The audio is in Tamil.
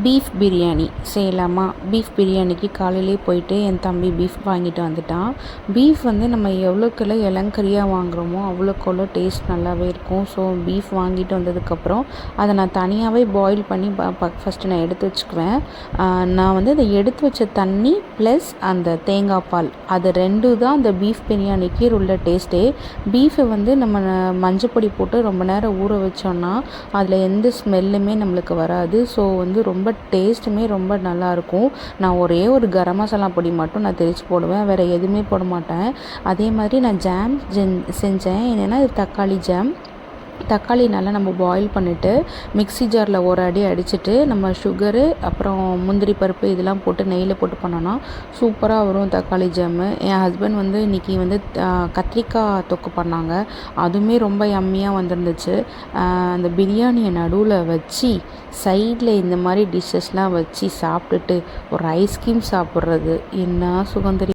பீஃப் பிரியாணி செய்யலாமா? பீஃப் பிரியாணிக்கு காலையிலே போயிட்டு என் தம்பி பீஃப் வாங்கிட்டு வந்துட்டான். பீஃப் வந்து நம்ம எவ்வளோக்கெல்லாம் இளங்கறியாக வாங்குகிறோமோ அவ்வளோக்கு டேஸ்ட் நல்லாவே இருக்கும். ஸோ பீஃப் வாங்கிட்டு வந்ததுக்கப்புறம் அதை நான் தனியாகவே பாயில் பண்ணி ஃபஸ்ட்டு நான் எடுத்து வச்சுக்குவேன். நான் வந்து அதை எடுத்து வச்ச தண்ணி ப்ளஸ் அந்த தேங்காய் பால் அது 2 தான் அந்த பீஃப் பிரியாணிக்கு உள்ள டேஸ்ட்டே. பீஃபை வந்து நம்ம மஞ்சப்பொடி போட்டு ரொம்ப நேரம் ஊற வச்சோன்னா அதில் எந்த ஸ்மெல்லுமே நம்மளுக்கு வராது. ஸோ வந்து ரொம்ப டேஸ்ட்டுமே ரொம்ப நல்லாயிருக்கும். நான் ஒரே ஒரு கரம் மசாலா பொடி மட்டும் நான் திரிச்சு போடுவேன், வேறு எதுவுமே போட மாட்டேன். அதே மாதிரி நான் ஜாம் செஞ்சேன். என்னென்னா இது தக்காளி ஜாம். தக்காளி நல்லா நம்ம பாயில் பண்ணிவிட்டு மிக்ஸி ஜாரில் ஒரு அடி அடிச்சுட்டு நம்ம சுகரு அப்புறம் முந்திரி பருப்பு இதெல்லாம் போட்டு நெய்யில் போட்டு பண்ணோன்னா சூப்பராக வரும் தக்காளி ஜாமு. என் ஹஸ்பண்ட் வந்து இன்றைக்கி வந்து கத்திரிக்காய் தொக்கு பண்ணாங்க, அதுவுமே ரொம்ப யம்மியாக வந்துருந்துச்சு. அந்த பிரியாணியை நடுவில் வச்சு சைடில் இந்த மாதிரி டிஷ்ஷஸ்லாம் வச்சு சாப்பிட்டுட்டு ஒரு ஐஸ்கிரீம் சாப்பிட்றது என்ன சுகம் தெரியும்.